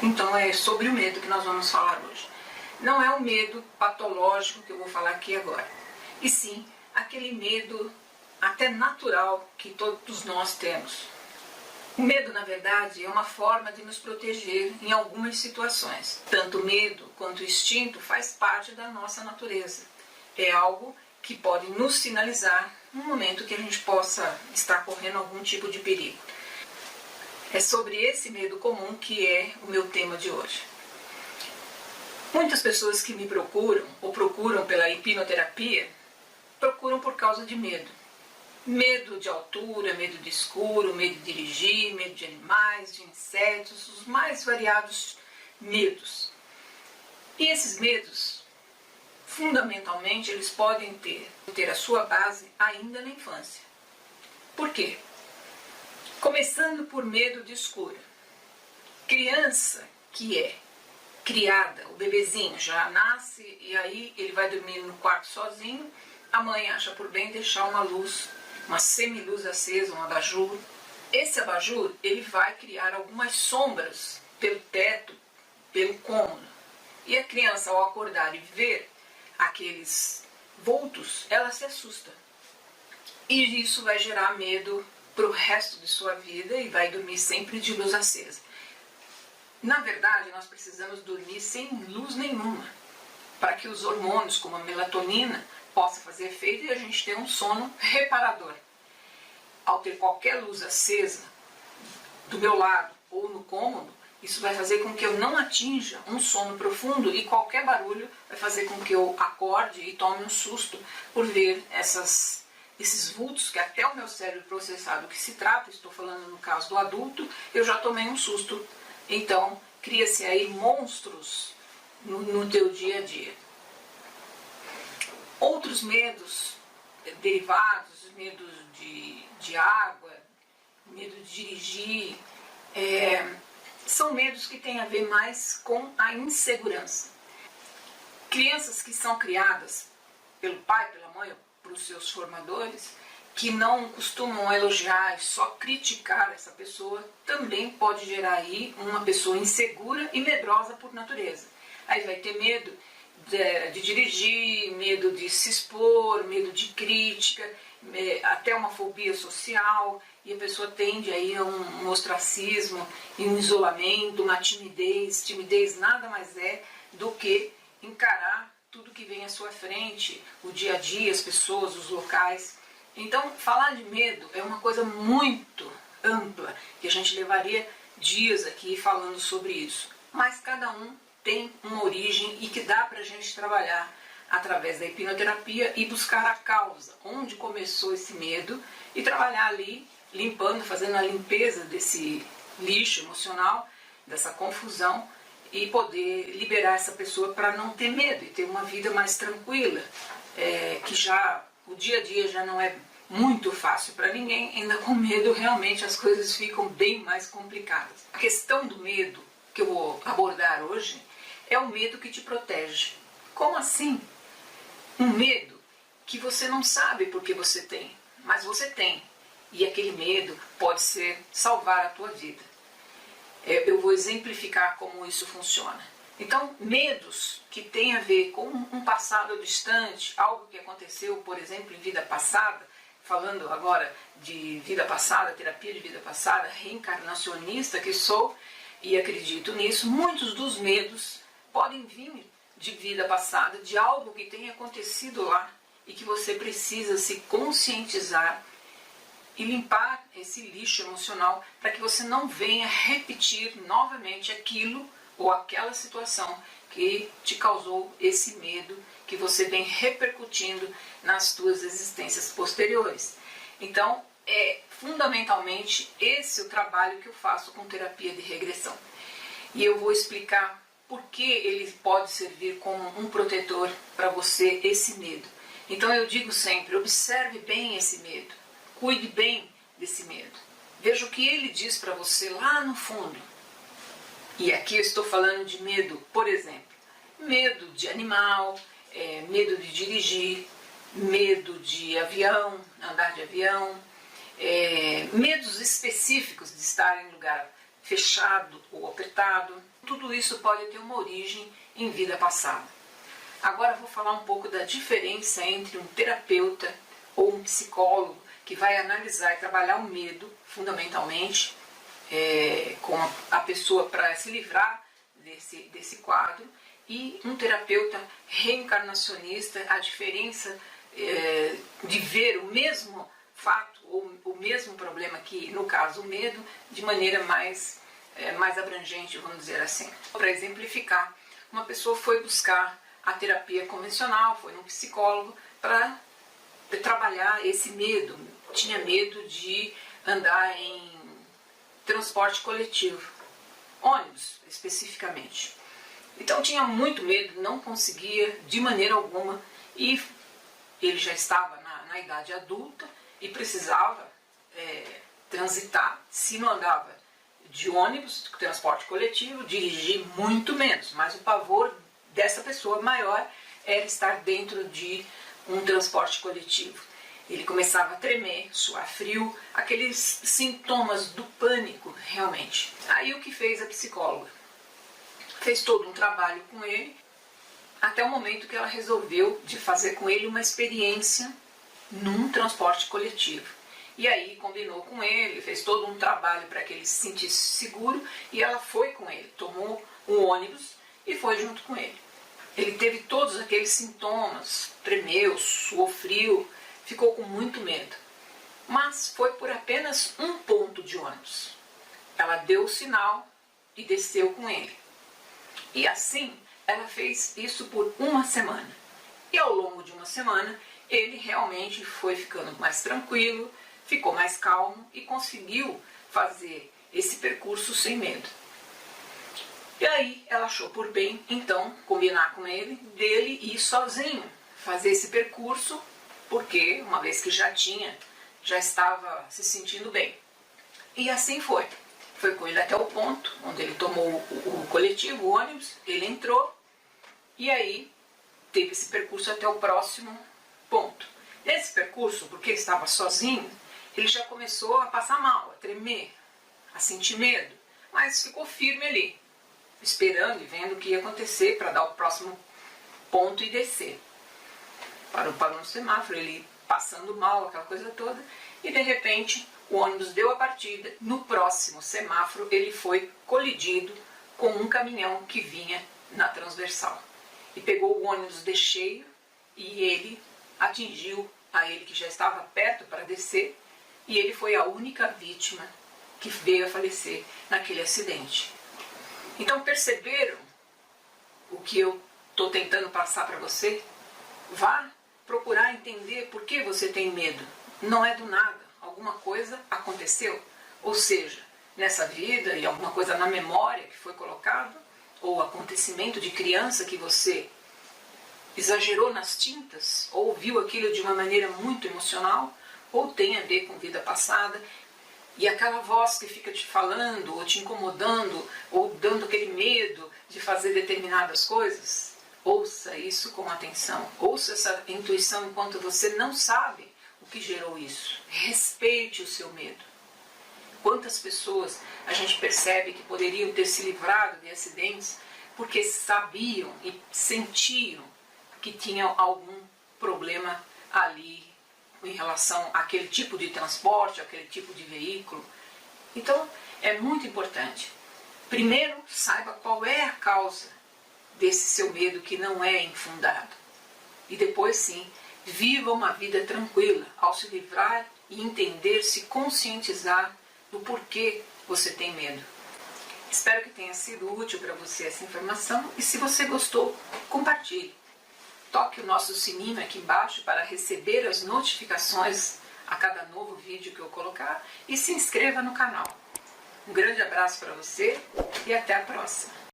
Então é sobre o medo que nós vamos falar hoje. Não é o medo patológico que eu vou falar aqui agora, e sim aquele medo até natural que todos nós temos. O medo, na verdade, é uma forma de nos proteger em algumas situações. Tanto o medo quanto o instinto faz parte da nossa natureza. É algo que pode nos sinalizar no momento que a gente possa estar correndo algum tipo de perigo. É sobre esse medo comum que é o meu tema de hoje. Muitas pessoas que me procuram ou procuram pela hipnoterapia procuram por causa de medo. Medo de altura, medo de escuro, medo de dirigir, medo de animais, de insetos, os mais variados medos. E esses medos, fundamentalmente, eles podem ter a sua base ainda na infância. Por quê? Começando por medo de escuro. Criança que é criada, o bebezinho já nasce e aí ele vai dormir no quarto sozinho, a mãe acha por bem deixar uma luz, uma semiluz acesa, um abajur. Esse abajur, ele vai criar algumas sombras pelo teto, pelo cômodo. E a criança, ao acordar e ver aqueles vultos, ela se assusta. E isso vai gerar medo para o resto de sua vida e vai dormir sempre de luz acesa. Na verdade, nós precisamos dormir sem luz nenhuma, para que os hormônios, como a melatonina, possa fazer efeito e a gente ter um sono reparador. Ao ter qualquer luz acesa do meu lado ou no cômodo, isso vai fazer com que eu não atinja um sono profundo e qualquer barulho vai fazer com que eu acorde e tome um susto por ver esses vultos que até o meu cérebro processar do que se trata, estou falando no caso do adulto, eu já tomei um susto. Então, cria-se aí monstros no teu dia a dia. Outros medos derivados, medos de água, medo de dirigir, são medos que têm a ver mais com a insegurança. Crianças que são criadas pelo pai, pela mãe, ou pelos seus formadores, que não costumam elogiar e só criticar essa pessoa, também pode gerar aí uma pessoa insegura e medrosa por natureza. Aí vai ter medo de dirigir, medo de se expor, medo de crítica, até uma fobia social, e a pessoa tende aí a um ostracismo, um isolamento, uma timidez. Timidez nada mais é do que encarar tudo que vem à sua frente, o dia a dia, as pessoas, os locais. Então, falar de medo é uma coisa muito ampla, que a gente levaria dias aqui falando sobre isso. Mas cada um tem uma origem e que dá para a gente trabalhar através da hipnoterapia e buscar a causa, onde começou esse medo, e trabalhar ali, limpando, fazendo a limpeza desse lixo emocional, dessa confusão, e poder liberar essa pessoa para não ter medo e ter uma vida mais tranquila, que já o dia a dia já não é muito fácil para ninguém, ainda com medo realmente as coisas ficam bem mais complicadas. A questão do medo que eu vou abordar hoje é o medo que te protege. Como assim? Um medo que você não sabe por que você tem, mas você tem. E aquele medo pode ser salvar a tua vida. Eu vou exemplificar como isso funciona. Então, medos que têm a ver com um passado distante, algo que aconteceu, por exemplo, em vida passada, falando agora de vida passada, terapia de vida passada, reencarnacionista que sou e acredito nisso, muitos dos medos podem vir de vida passada, de algo que tenha acontecido lá e que você precisa se conscientizar e limpar esse lixo emocional para que você não venha repetir novamente aquilo ou aquela situação que te causou esse medo que você vem repercutindo nas tuas existências posteriores. Então, fundamentalmente esse é o trabalho que eu faço com terapia de regressão. E eu vou explicar por que ele pode servir como um protetor para você, esse medo. Então eu digo sempre, observe bem esse medo, cuide bem desse medo. Veja o que ele diz para você lá no fundo. E aqui eu estou falando de medo, por exemplo, medo de animal, medo de dirigir, medo de avião, andar de avião, medos específicos de estar em lugar fechado ou apertado. Tudo isso pode ter uma origem em vida passada. Agora vou falar um pouco da diferença entre um terapeuta ou um psicólogo que vai analisar e trabalhar o medo, fundamentalmente, com a pessoa para se livrar desse quadro, e um terapeuta reencarnacionista. A diferença de ver o mesmo fato ou o mesmo problema, que no caso o medo, de maneira mais abrangente, vamos dizer assim. Para exemplificar, uma pessoa foi buscar a terapia convencional, foi num psicólogo para trabalhar esse medo. Tinha medo de andar em transporte coletivo, ônibus especificamente. Então tinha muito medo, não conseguia de maneira alguma, e ele já estava na idade adulta e precisava transitar. Se não andava de ônibus, transporte coletivo, dirigir muito menos, mas o pavor dessa pessoa maior era estar dentro de um transporte coletivo. Ele começava a tremer, suar frio, aqueles sintomas do pânico realmente. Aí o que fez a psicóloga? Fez todo um trabalho com ele, até o momento que ela resolveu de fazer com ele uma experiência num transporte coletivo. E aí combinou com ele, fez todo um trabalho para que ele se sentisse seguro, e ela foi com ele, tomou um ônibus e foi junto com ele. Ele teve todos aqueles sintomas, tremeu, suou frio, ficou com muito medo. Mas foi por apenas um ponto de ônibus. Ela deu o sinal e desceu com ele. E assim, ela fez isso por uma semana. E ao longo de uma semana, ele realmente foi ficando mais tranquilo, ficou mais calmo e conseguiu fazer esse percurso sem medo. E aí ela achou por bem, então, combinar com ele, dele ir sozinho, fazer esse percurso, porque uma vez que já estava se sentindo bem. E assim foi. Foi com ele até o ponto onde ele tomou o coletivo, o ônibus, ele entrou, e aí teve esse percurso até o próximo ponto. Nesse percurso, porque ele estava sozinho, ele já começou a passar mal, a tremer, a sentir medo, mas ficou firme ali, esperando e vendo o que ia acontecer para dar o próximo ponto e descer. Parou no semáforo, ele passando mal, aquela coisa toda, e de repente o ônibus deu a partida. No próximo semáforo ele foi colidido com um caminhão que vinha na transversal. E pegou o ônibus de cheio e ele atingiu a ele, que já estava perto para descer, e ele foi a única vítima que veio a falecer naquele acidente. Então perceberam o que eu estou tentando passar para você? Vá procurar entender por que você tem medo. Não é do nada, alguma coisa aconteceu. Ou seja, nessa vida, e alguma coisa na memória que foi colocado, ou acontecimento de criança que você exagerou nas tintas, ou viu aquilo de uma maneira muito emocional, ou tem a ver com vida passada, e aquela voz que fica te falando, ou te incomodando, ou dando aquele medo de fazer determinadas coisas. Ouça isso com atenção, ouça essa intuição enquanto você não sabe o que gerou isso. Respeite o seu medo. Quantas pessoas a gente percebe que poderiam ter se livrado de acidentes porque sabiam e sentiam que tinham algum problema ali em relação àquele tipo de transporte, àquele tipo de veículo. Então, é muito importante. Primeiro, saiba qual é a causa desse seu medo que não é infundado. E depois, sim, viva uma vida tranquila ao se livrar e entender, se conscientizar do porquê você tem medo. Espero que tenha sido útil para você essa informação, e se você gostou, compartilhe. Toque o nosso sininho aqui embaixo para receber as notificações a cada novo vídeo que eu colocar, e se inscreva no canal. Um grande abraço para você e até a próxima!